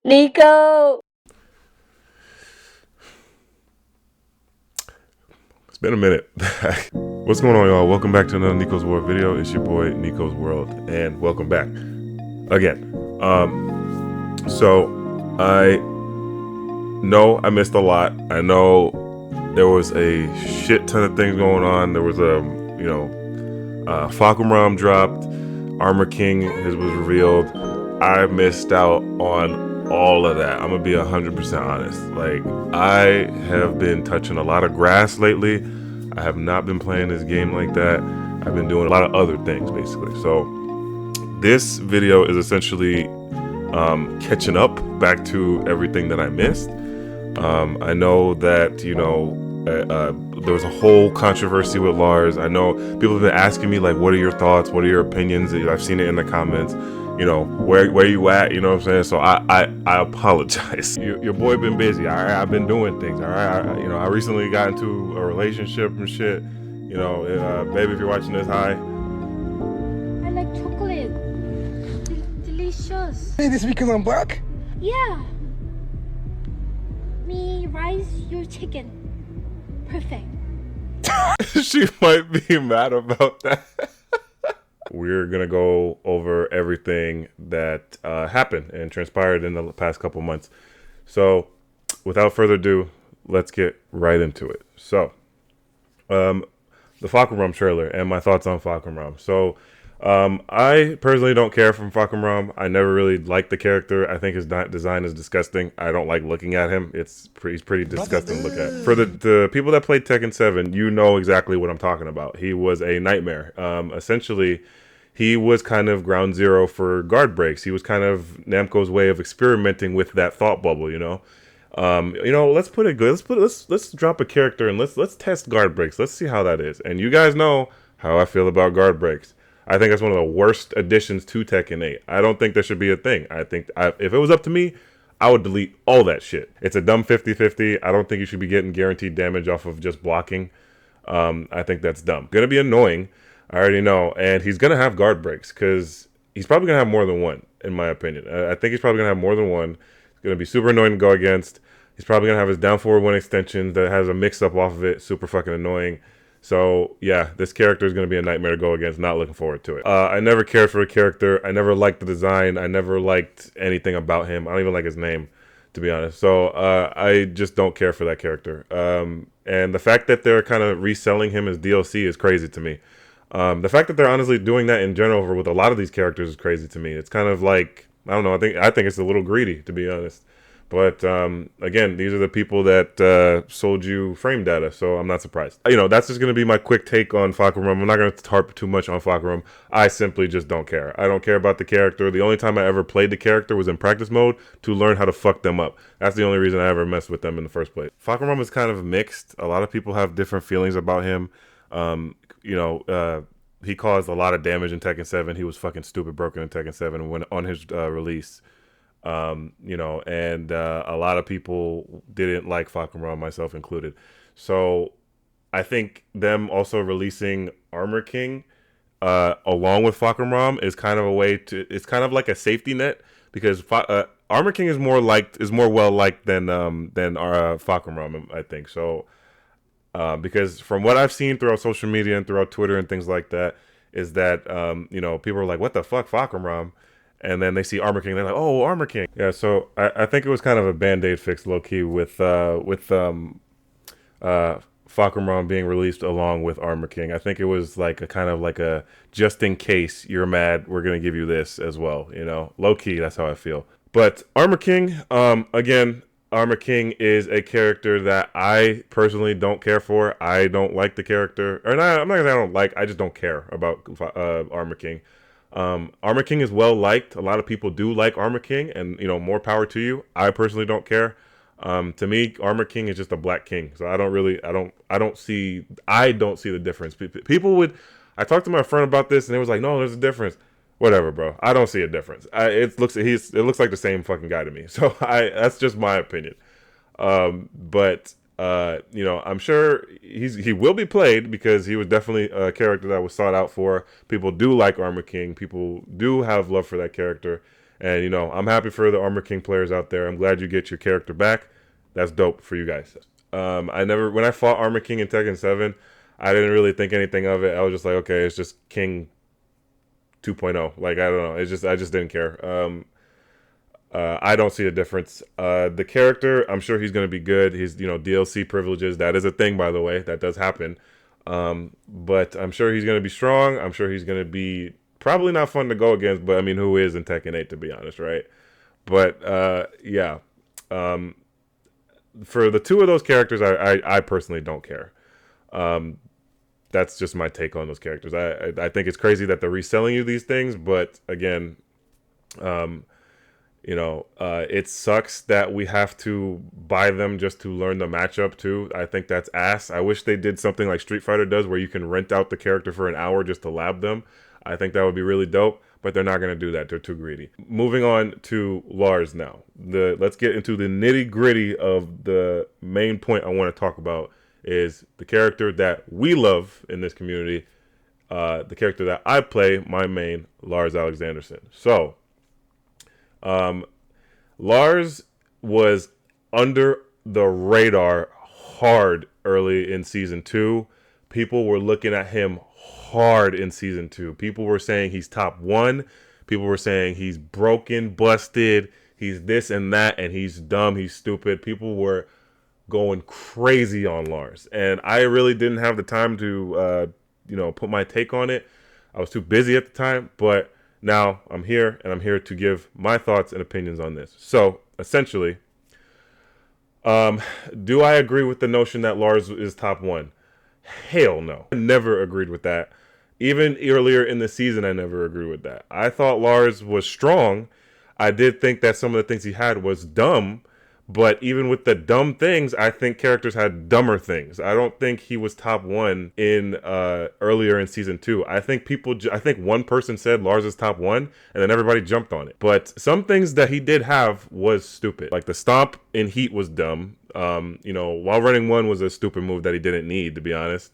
Nico! It's been a minute. What's going on, y'all? Welcome back to another Nico's World video. It's your boy Nico's World, and welcome back again. So I know I missed a lot. I know there was a shit ton of things going on. There was Fakumram dropped, Armor King was revealed. I missed out on all of that. I'm gonna be 100% honest. Like, I have been touching a lot of grass lately. I have not been playing this game like that. I've been doing a lot of other things basically. So this video is essentially catching up back to everything that I missed. I know that there was a whole controversy with Lars. I know people have been asking me, like, what are your thoughts? What are your opinions? I've seen it in the comments. You know, where you at? You know what I'm saying? So I apologize. Your boy been busy. All right, I've been doing things. All right, I recently got into a relationship and shit. Baby, if you're watching this, hi. I like chocolate. Delicious. Hey, this because I'm black? Yeah. Me rice your chicken. Perfect. She might be mad about that. We're gonna go over everything that happened and transpired in the past couple months. So, without further ado, let's get right into it. So, the Fakumram trailer and my thoughts on Fakumram. So, I personally don't care for Fakumram. I never really liked the character. I think his design is disgusting. I don't like looking at him. He's pretty disgusting to look at. For the people that played Tekken 7, you know exactly what I'm talking about. He was a nightmare. Essentially, he was kind of ground zero for guard breaks. He was kind of Namco's way of experimenting with that thought bubble, let's put it good. Let's drop a character and let's test guard breaks. Let's see how that is. And you guys know how I feel about guard breaks. I think that's one of the worst additions to Tekken 8. I don't think there should be a thing. I think if it was up to me, I would delete all that shit. It's a dumb 50-50. I don't think you should be getting guaranteed damage off of just blocking. I think that's dumb. Gonna be annoying. I already know. And he's gonna have guard breaks because he's probably gonna have more than one, in my opinion. I think he's probably gonna have more than one. It's gonna be super annoying to go against. He's probably gonna have his down forward one extension that has a mix up off of it. Super fucking annoying. So, yeah, this character is going to be a nightmare to go against. Not looking forward to it. I never cared for the character. I never liked the design. I never liked anything about him. I don't even like his name, to be honest. So, I just don't care for that character. And the fact that they're kind of reselling him as DLC is crazy to me. The fact that they're honestly doing that in general with a lot of these characters is crazy to me. It's kind of like, I don't know, I think it's a little greedy, to be honest. But again, these are the people that sold you frame data, so I'm not surprised. That's just going to be my quick take on Fakumram. I'm not going to harp too much on Fakumram. I simply just don't care. I don't care about the character. The only time I ever played the character was in practice mode to learn how to fuck them up. That's the only reason I ever messed with them in the first place. Fakumram is kind of mixed. A lot of people have different feelings about him. He caused a lot of damage in Tekken 7. He was fucking stupid broken in Tekken 7 when on his release. A lot of people didn't like Fakumram, myself included. So I think them also releasing Armor King along with Fakumram is kind of a way to, it's kind of like a safety net because Armor King is more well liked than our Fakumram, I think. So because from what I've seen throughout social media and throughout Twitter and things like that, is that people are like, what the fuck, Fakumram? And then they see Armor King, they're like, "Oh, Armor King." Yeah, so I think it was kind of a band-aid fix, low key, with Fakumram being released along with Armor King. I think it was like a kind of like a just in case you're mad, we're gonna give you this as well. Low key, that's how I feel. But Armor King, again, Armor King is a character that I personally don't care for. I don't like the character, or not, I'm not gonna say I don't like. I just don't care about Armor King. Armor King is well liked. A lot of people do like Armor King, and more power to you. I personally don't care. To me, Armor King is just a black king, so I don't see the difference. People would. I talked to my friend about this, and they was like, "No, there's a difference." Whatever, bro. I don't see a difference. It looks like the same fucking guy to me. So that's just my opinion. But I'm sure he will be played because he was definitely a character that was sought out for. People do like Armor King. People do have love for that character. And, you know, I'm happy for the Armor King players out there. I'm glad you get your character back. That's dope for you guys. When I fought Armor King in Tekken 7, I didn't really think anything of it. I was just like, okay, it's just King 2.0. Like, I don't know. I just didn't care. I don't see a difference. The character, I'm sure he's going to be good. He's, you know, DLC privileges. That is a thing, by the way. That does happen. But I'm sure he's going to be strong. I'm sure he's going to be probably not fun to go against, but I mean, who is in Tekken 8, to be honest, right? But, yeah. For the two of those characters, I personally don't care. That's just my take on those characters. I think it's crazy that they're reselling you these things, but again, you know, it sucks that we have to buy them just to learn the matchup too. I think that's ass. I wish they did something like Street Fighter does, where you can rent out the character for an hour just to lab them. I think that would be really dope, but they're not going to do that. They're too greedy. Moving on to Lars now. Let's get into the nitty gritty of the main point I want to talk about is the character that we love in this community, the character that I play, my main, Lars Alexanderson. So, Lars was under the radar hard early in season 2. People were looking at him hard in season 2. People were saying he's top 1. People were saying he's broken, busted, he's this and that, and he's dumb, he's stupid. People were going crazy on Lars, and I really didn't have the time to, you know, put my take on it. I was too busy at the time, but now I'm here, and I'm here to give my thoughts and opinions on this. So, essentially, do I agree with the notion that Lars is top 1? Hell no. I never agreed with that. Even earlier in the season, I never agreed with that. I thought Lars was strong. I did think that some of the things he had was dumb, but even with the dumb things, I think characters had dumber things. I don't think he was top 1 in earlier in season 2. I think one person said Lars is top 1, and then everybody jumped on it. But some things that he did have was stupid. Like the stomp in Heat was dumb. You know, while running 1 was a stupid move that he didn't need, to be honest.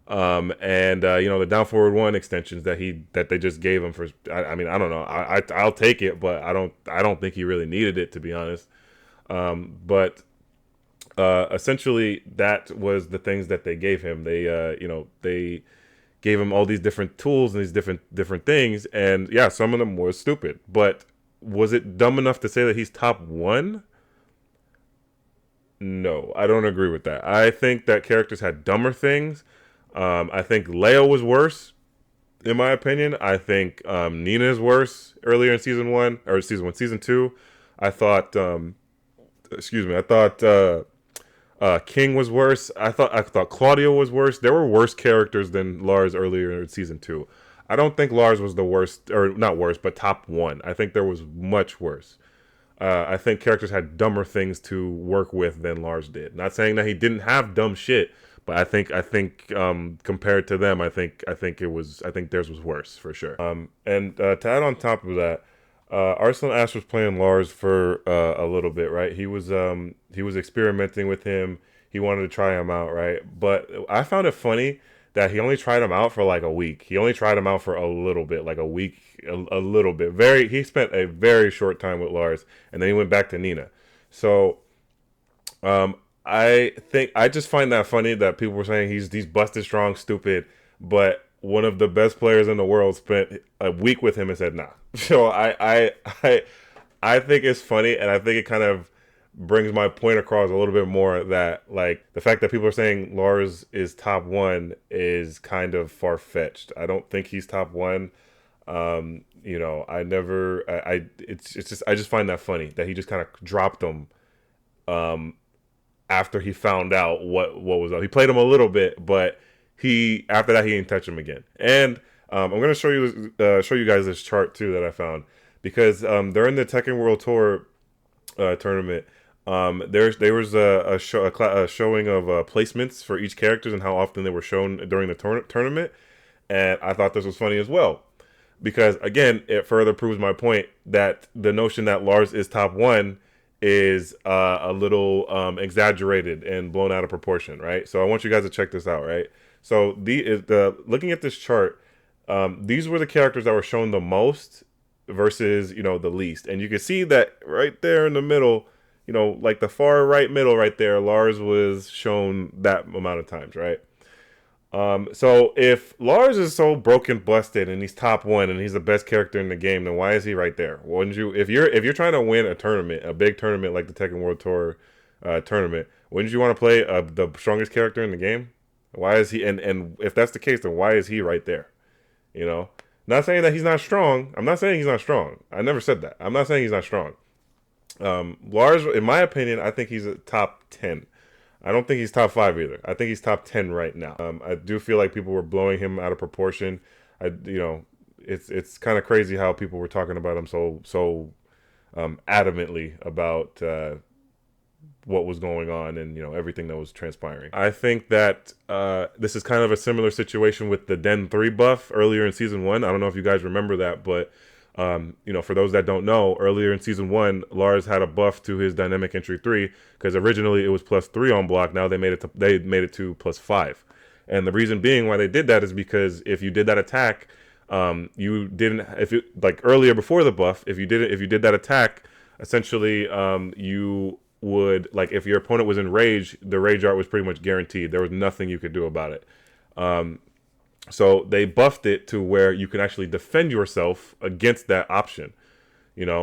And you know, the down forward 1 extensions that they just gave him for. I mean, I don't know. I'll take it, but I don't think he really needed it, to be honest. But essentially that was the things that they gave him. They you know, they gave him all these different tools and these different things, and yeah, some of them were stupid, but was it dumb enough to say that he's top 1? No, I don't agree with that. I think that characters had dumber things. I think Leo was worse, in my opinion. I think Nina is worse earlier in season 2. I thought King was worse. I thought Claudio was worse. There were worse characters than Lars earlier in season 2. I don't think Lars was the worst, or not worst, but top 1. I think there was much worse. I think characters had dumber things to work with than Lars did. Not saying that he didn't have dumb shit, but I think compared to them, I think theirs was worse for sure. And to add on top of that, Arslan Ash was playing Lars for a little bit, right? He was experimenting with him. He wanted to try him out, right? But I found it funny that he only tried him out for like a week. He only tried him out for a little bit, like a week, a little bit. He spent a very short time with Lars, and then he went back to Nina. So, I just find that funny that people were saying he's busted strong, stupid, but one of the best players in the world spent a week with him and said nah. So I think it's funny, and I think it kind of brings my point across a little bit more, that like the fact that people are saying Lars is top 1 is kind of far-fetched. I don't think he's top 1. You know, I just find that funny that he just kind of dropped him after he found out what was up. He played him a little bit, but after that he didn't touch him again. And I'm going to show you guys this chart too that I found, because during the Tekken World Tour tournament, there was a showing of placements for each characters and how often they were shown during the tournament, and I thought this was funny as well, because again, it further proves my point that the notion that Lars is top 1 is a little exaggerated and blown out of proportion, right? So I want you guys to check this out, right? So looking at this chart, these were the characters that were shown the most versus, the least. And you can see that right there in the middle, like the far right middle right there, Lars was shown that amount of times, right? So if Lars is so broken, busted, and he's top one, and he's the best character in the game, then why is he right there? Wouldn't you, if you're trying to win a tournament, a big tournament like the Tekken World Tour tournament, wouldn't you want to play the strongest character in the game? Why is he? And if that's the case, then why is he right there? Not saying that he's not strong. I'm not saying he's not strong. I never said that. I'm not saying he's not strong. Lars, in my opinion, I think he's a top 10. I don't think he's top 5 either. I think he's top 10 right now. I do feel like people were blowing him out of proportion. It's kind of crazy how people were talking about him so adamantly about what was going on and everything that was transpiring. I think that this is kind of a similar situation with the Den 3 buff earlier in season 1. I don't know if you guys remember that, but for those that don't know, earlier in season 1, Lars had a buff to his dynamic entry 3 because originally it was +3 on block. Now they made it to +5, and the reason being why they did that is because if you did that attack, you didn't, if it like earlier before the buff, if you did that attack, essentially you would, like, if your opponent was in rage, the rage art was pretty much guaranteed. There was nothing you could do about it. So they buffed it to where you can actually defend yourself against that option,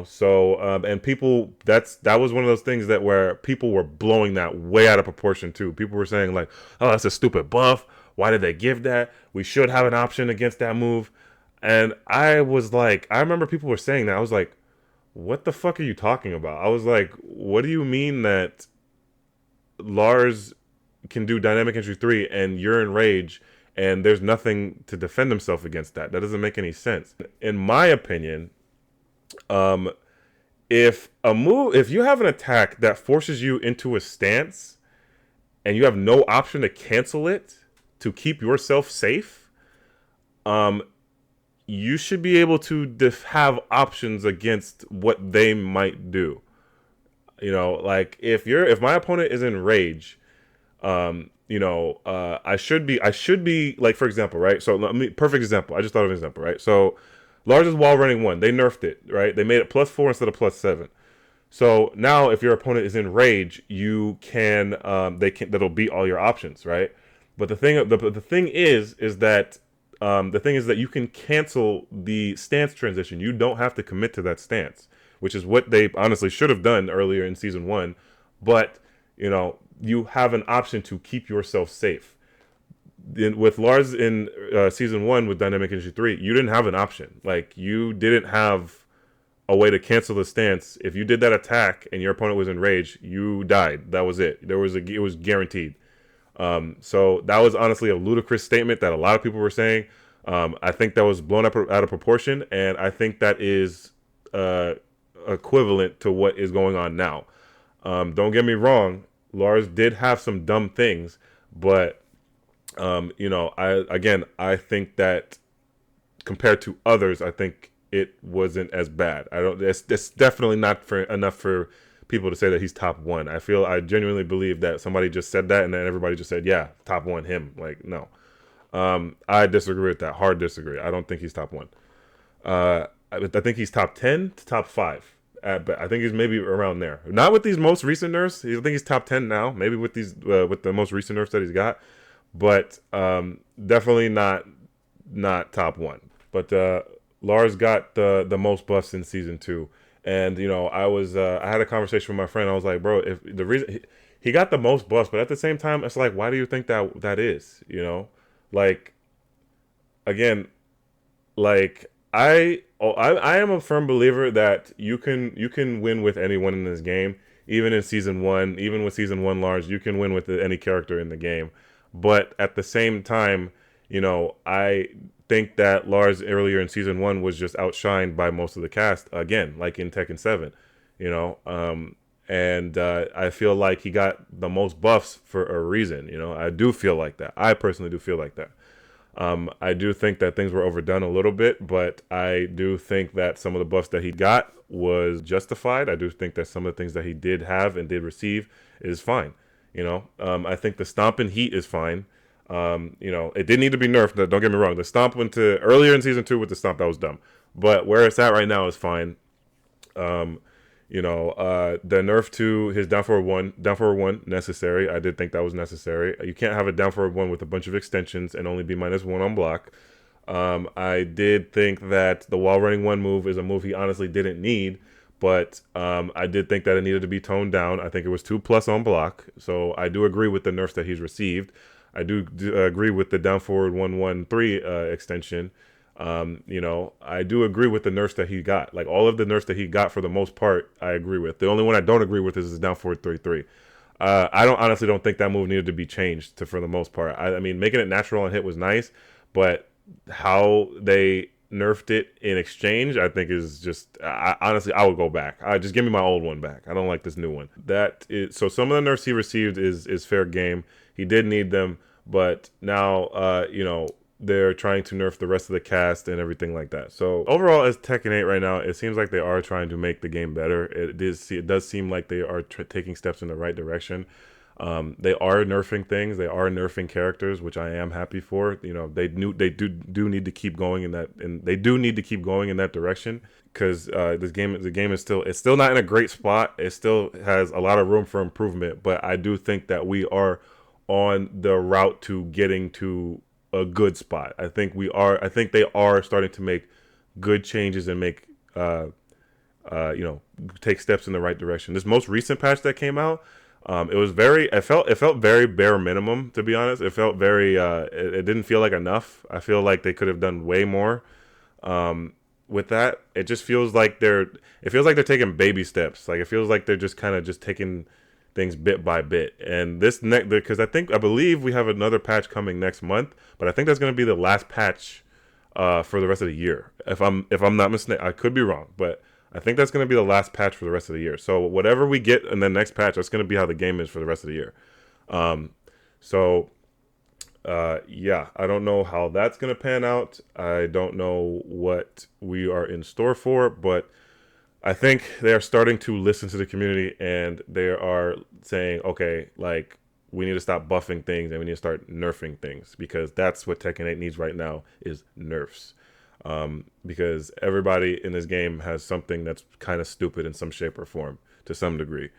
So and people, that was one of those things that where people were blowing that way out of proportion too. People were saying like, "Oh, that's a stupid buff. Why did they give that? We should have an option against that move." And I was like, I remember people were saying that. I was like, "What the fuck are you talking about?" I was like, "What do you mean that Lars can do dynamic entry 3 and you're in rage?" And there's nothing to defend himself against that. That doesn't make any sense. In my opinion, if you have an attack that forces you into a stance and you have no option to cancel it to keep yourself safe, you should be able to have options against what they might do. Like if my opponent is in rage, I should be like, for example, right? So perfect example. I just thought of an example, right? So Lars is wall running 1. They nerfed it, right? They made it +4 instead of +7. So now if your opponent is in rage, you can, that'll beat all your options, right? But the thing is that you can cancel the stance transition. You don't have to commit to that stance, which is what they honestly should have done earlier in season 1. But, you have an option to keep yourself safe. With Lars in season 1 with dynamic entry 3, you didn't have an option. Like, you didn't have a way to cancel the stance. If you did that attack and your opponent was in rage, you died. That was it. It was guaranteed. So that was honestly a ludicrous statement that a lot of people were saying. I think that was blown up out of proportion, and I think that is equivalent to what is going on now. Don't get me wrong. Lars did have some dumb things, but I think that compared to others, I think it wasn't as bad. It's definitely not enough for people to say that he's top 1. I genuinely believe that somebody just said that and then everybody just said, yeah, top 1 him. Like, no. I disagree with that. Hard disagree. I don't think he's top 1. I think he's top 10 to top 5. But I think he's maybe around there. Not with these most recent nerfs. I think he's top 10 now. Maybe with these with the most recent nerfs that he's got, but definitely not top 1. But Lars got the most buffs in season 2, and I had a conversation with my friend. I was like, bro, if the reason he got the most buffs, but at the same time, it's like, why do you think that is? Like, again, like. I am a firm believer that you can win with anyone in this game, even in season 1, even with season 1 Lars, you can win with any character in the game. But at the same time, I think that Lars earlier in season 1 was just outshined by most of the cast, again, like in Tekken 7, and I feel like he got the most buffs for a reason. I do feel like that. I personally do feel like that. I do think that things were overdone a little bit, but I do think that some of the buffs that he got was justified. I do think that some of the things that he did have and did receive is fine. I think the stomping heat is fine. You know, it didn't need to be nerfed. Don't get me wrong. The stomp went to earlier in season 2 with the stomp. That was dumb. But where it's at right now is fine. You know, the nerf to his down forward one necessary. I did think that was necessary. You can't have a down forward one with a bunch of extensions and only be -1 on block. I did think that the wall running one move is a move he honestly didn't need, but I did think that it needed to be toned down. I think it was 2+ on block, so I do agree with the nerfs that he's received. I do agree with the down forward 1-1-3 extension. You know, I do agree with the nerfs that he got. Like all of the nerfs that he got for the most part, I agree with. The only one I don't agree with is his down forward 3-3. I honestly don't think that move needed to be changed for the most part. I mean, making it natural on hit was nice, but how they nerfed it in exchange, I think is just, honestly, I would go back. Just give me my old one back. I don't like this new one. So some of the nerfs he received is fair game. He did need them, but now, you know, they're trying to nerf the rest of the cast and everything like that. So overall, as Tekken 8 right now, it seems like they are trying to make the game better. It does seem like they are taking steps in the right direction. They are nerfing things. They are nerfing characters, which I am happy for. You know, they do need to keep going in that, and they do need to keep going in that direction, because the game is still not in a great spot. It still has a lot of room for improvement, but I do think that we are on the route to getting to a good spot. I think they are starting to make good changes and make you know, take steps in the right direction. This most recent patch that came out, it felt very bare minimum, to be honest. It felt very it didn't feel like enough. I feel like they could have done way more with that. It just feels like they're taking baby steps. Like it feels like they're just kind of just taking things bit by bit. And this because I believe we have another patch coming next month, but I think that's going to be the last patch for the rest of the year. If I'm not mistaken, I could be wrong, but I think that's going to be the last patch for the rest of the year. So whatever we get in the next patch, that's going to be how the game is for the rest of the year. Yeah, I don't know how that's going to pan out. I don't know what we are in store for, but I think they are starting to listen to the community, and they are saying, okay, like, we need to stop buffing things and we need to start nerfing things, because that's what Tekken 8 needs right now, is nerfs. Because everybody in this game has something that's kind of stupid in some shape or form to some degree.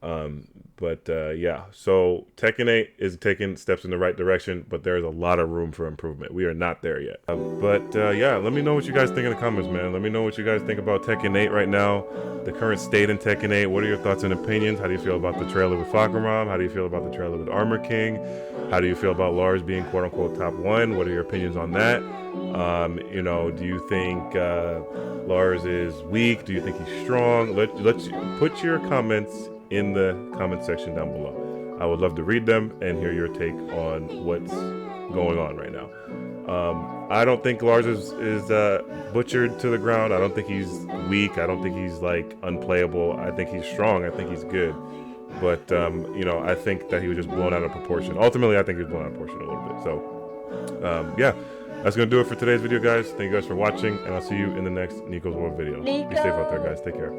Yeah, so Tekken 8 is taking steps in the right direction, but there's a lot of room for improvement. We are not there yet. Yeah, let me know what you guys think in the comments, man. Let me know what you guys think about Tekken 8 right now, the current state in Tekken 8. What are your thoughts and opinions? How do you feel about the trailer with Fakaram? How do you feel about the trailer with Armor King? How do you feel about Lars being quote-unquote top 1? What are your opinions on that? You know, do you think Lars is weak? Do you think he's strong? Let's put your comments in the comment section down below. I would love to read them and hear your take on what's going on right now. I don't think Lars is butchered to the ground. I don't think he's weak. I don't think he's like unplayable. I think he's strong. I think he's good. But you know, I think that he was just blown out of proportion. Ultimately, I think he was blown out of proportion a little bit. So yeah, that's gonna do it for today's video, guys. Thank you guys for watching, and I'll see you in the next Nico's World video. Be safe out there, guys. Take care.